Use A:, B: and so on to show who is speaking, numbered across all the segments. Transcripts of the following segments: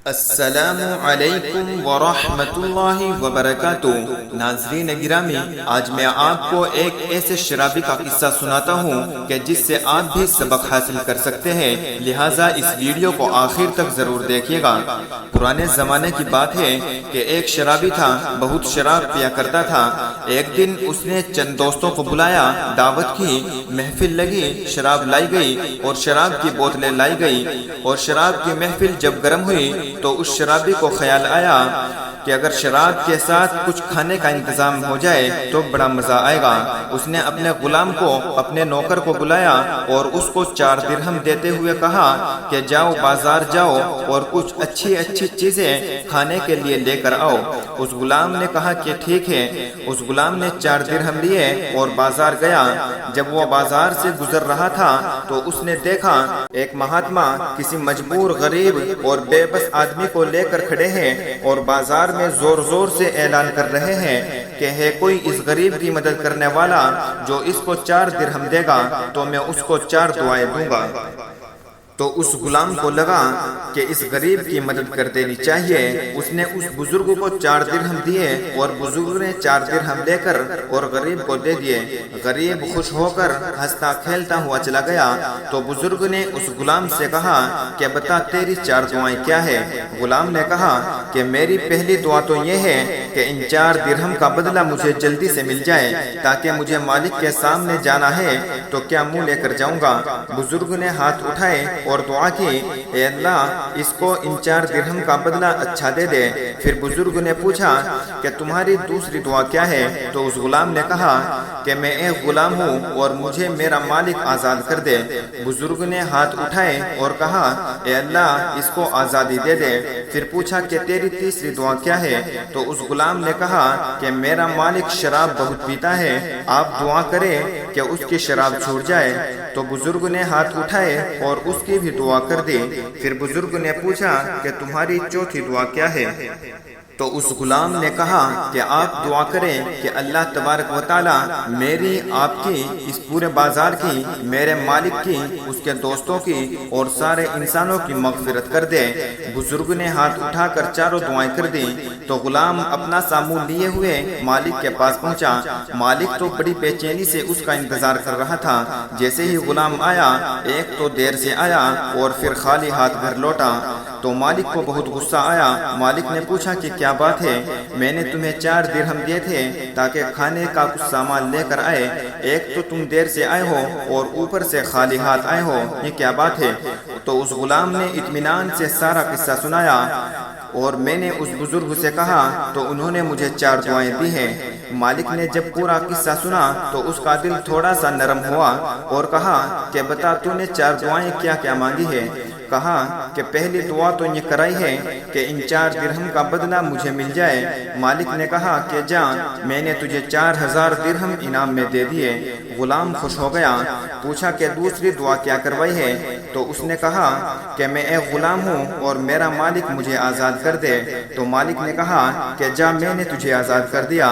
A: السلام علیکم ورحمۃ اللہ وبرکاتہ۔ ناظرین گرامی، آج میں آپ کو ایک ایسے شرابی کا قصہ سناتا ہوں کہ جس سے آپ بھی سبق حاصل کر سکتے ہیں، لہٰذا اس ویڈیو کو آخر تک ضرور دیکھیے گا۔ پرانے زمانے کی بات ہے کہ ایک شرابی تھا، بہت شراب پیا کرتا تھا۔ ایک دن اس نے چند دوستوں کو بلایا، دعوت کی، محفل لگی، شراب لائی گئی اور شراب کی بوتلیں لائی گئی، اور شراب کی محفل جب گرم ہوئی تو اس شرابی کو خیال آیا کہ اگر شراب کے ساتھ کچھ کھانے کا انتظام ہو جائے تو بڑا مزہ آئے گا۔ اس نے اپنے غلام کو، اپنے نوکر کو بلایا اور اس کو 4 درہم دیتے ہوئے کہا کہ جاؤ بازار جاؤ اور کچھ اچھی اچھی چیزیں کھانے کے لیے لے کر آؤ۔ اس غلام نے کہا کہ ٹھیک ہے۔ اس غلام نے 4 درہم لیے اور بازار گیا۔ جب وہ بازار سے گزر رہا تھا تو اس نے دیکھا ایک مہاتما کسی مجبور، غریب اور بے بس آدمی کو لے کر کھڑے ہیں اور بازار میں زور زور سے اعلان کر رہے ہیں کہ ہے کوئی اس غریب کی مدد کرنے والا جو اس کو 4 درہم دے گا تو میں اس کو 4 دعائیں دوں گا۔ تو اس غلام کو لگا کہ اس غریب کی مدد کر دینی چاہیے۔ اس نے اس بزرگ کو 4 درہم دیے اور بزرگ نے 4 درہم لے کر اور غریب کو دے دیے۔ غریب خوش ہو کر ہنستا کھیلتا ہوا چلا گیا۔ تو بزرگ نے اس غلام سے کہا کہ بتا تیری 4 دعائیں کیا ہے؟ غلام نے کہا کہ میری پہلی دعا تو یہ ہے کہ ان 4 درہم کا بدلہ مجھے جلدی سے مل جائے، تاکہ مجھے مالک کے سامنے جانا ہے تو کیا منہ لے کر جاؤں گا۔ بزرگ نے ہاتھ اٹھائے اور دعا کی، اے اللہ اس کو ان 4 درہم کا بدلہ اچھا دے دے۔ پھر بزرگ نے پوچھا کہ تمہاری دوسری دعا کیا ہے؟ تو اس غلام نے کہا کہ میں ایک غلام ہوں اور مجھے میرا مالک آزاد کر دے۔ بزرگ نے ہاتھ اٹھائے اور کہا، اے اللہ اس کو آزادی دے دے۔ پھر پوچھا کہ تیری تیسری دعا کیا ہے؟ تو اس غلام نے کہا کہ میرا مالک شراب بہت پیتا ہے، آپ دعا کریں کہ اس کی شراب چھوٹ جائے۔ تو بزرگ نے ہاتھ اٹھائے اور اس کی بھی دعا کر دی۔ پھر بزرگ نے پوچھا کہ تمہاری چوتھی دعا کیا ہے؟ تو اس غلام نے کہا کہ آپ دعا کریں کہ اللہ تبارک و تعالی میری، آپ کی، اس پورے بازار کی، میرے مالک کی، اس کے دوستوں کی اور سارے انسانوں کی مغفرت کر دے۔ بزرگ نے ہاتھ اٹھا کر 4 دعائیں کر دی۔ تو غلام اپنا سامون لیے ہوئے مالک کے پاس پہنچا۔ مالک تو بڑی بے چینی سے اس کا انتظار کر رہا تھا۔ جیسے ہی غلام آیا، ایک تو دیر سے آیا اور پھر خالی ہاتھ گھر لوٹا۔ تو مالک کو بہت غصہ آیا۔ مالک نے پوچھا کہ کیا بات ہے؟ میں نے تمہیں 4 درہم دیے تھے تاکہ کھانے کا کچھ سامان لے کر آئے، ایک تو تم دیر سے آئے ہو اور اوپر سے خالی ہاتھ آئے ہو، یہ کیا بات ہے؟ تو اس غلام نے اطمینان سے سارا قصہ سنایا اور میں نے اس بزرگ سے کہا تو انہوں نے مجھے 4 دعائیں دی ہیں۔ مالک نے جب پورا قصہ سنا تو اس کا دل تھوڑا سا نرم ہوا اور کہا کہ بتا تو نے 4 دعائیں کیا کیا مانگی ہے؟ کہا کہ پہلی دعا تو یہ کرائی ہے کہ ان 4 درہم کا بدلہ مجھے مل جائے۔ مالک نے کہا کہ جا، میں نے تجھے 4000 درہم انعام میں دے دیے۔ غلام خوش ہو گیا۔ پوچھا کہ دوسری دعا کیا کروائی ہے؟ تو اس نے کہا کہ میں ایک غلام ہوں اور میرا مالک مجھے آزاد کر دے۔ تو مالک نے کہا کہ جا، میں نے تجھے آزاد کر دیا۔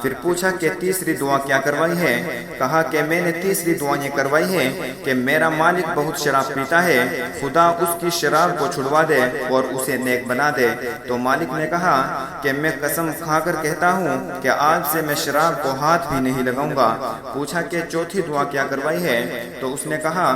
A: پھر پوچھا کہ تیسری دعا کیا کروائی ہے؟ کہا کہ میں نے تیسری دعا یہ کروائی ہے کہ میرا مالک بہت شراب پیتا ہے، خدا اس کی شراب کو چھڑوا دے اور اسے نیک بنا دے۔ تو مالک نے کہا کہ میں قسم کھا کر کہتا ہوں کہ آج سے میں شراب کو ہاتھ بھی نہیں لگاؤں گا۔ پوچھا کہ چوتھی دعا کیا کروائی ہے؟ تو اس نے کہا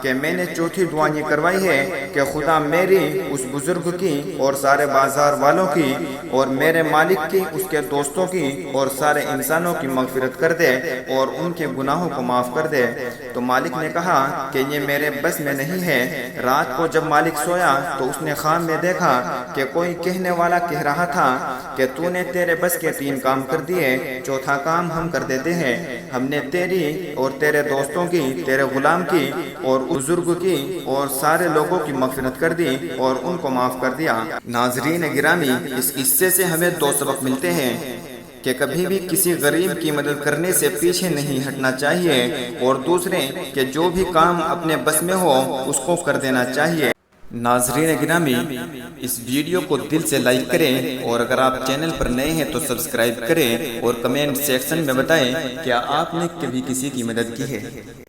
A: کہ میں نے چوتھی دعا یہ کروائی ہے کہ خدا میری، اس بزرگ کی اور سارے بازار والوں کی اور میرے مالک کی، اس کے دوستوں کی اور سارے انسانوں کی مغفرت کر دے اور ان کے گناہوں کو معاف کر دے۔ تو مالک نے کہا کہ یہ میرے بس میں نہیں ہے۔ رات کو جب مالک سویا تو اس نے خواب میں دیکھا کہ کوئی کہنے والا کہہ رہا تھا کہ تو نے تیرے بس کے 3 کام کر دیے، چوتھا کام ہم کر دیتے ہیں۔ ہم نے تیری اور تیرے دوستوں کی، تیرے غلام کی اور بزرگ کی اور سارے لوگوں کی مغفرت کر دی اور ان کو معاف کر دیا۔ ناظرین گرامی، اس قصے سے ہمیں 2 سبق ملتے ہیں کہ کبھی بھی کسی غریب کی مدد کرنے سے پیچھے نہیں ہٹنا چاہیے، اور دوسرے کہ جو بھی کام اپنے بس میں ہو اس کو کر دینا چاہیے۔ ناظرین گرامی، اس ویڈیو کو دل سے لائک کریں اور اگر آپ چینل پر نئے ہیں تو سبسکرائب کریں اور کمنٹ سیکشن میں بتائیں کیا آپ نے کبھی کسی کی مدد کی ہے۔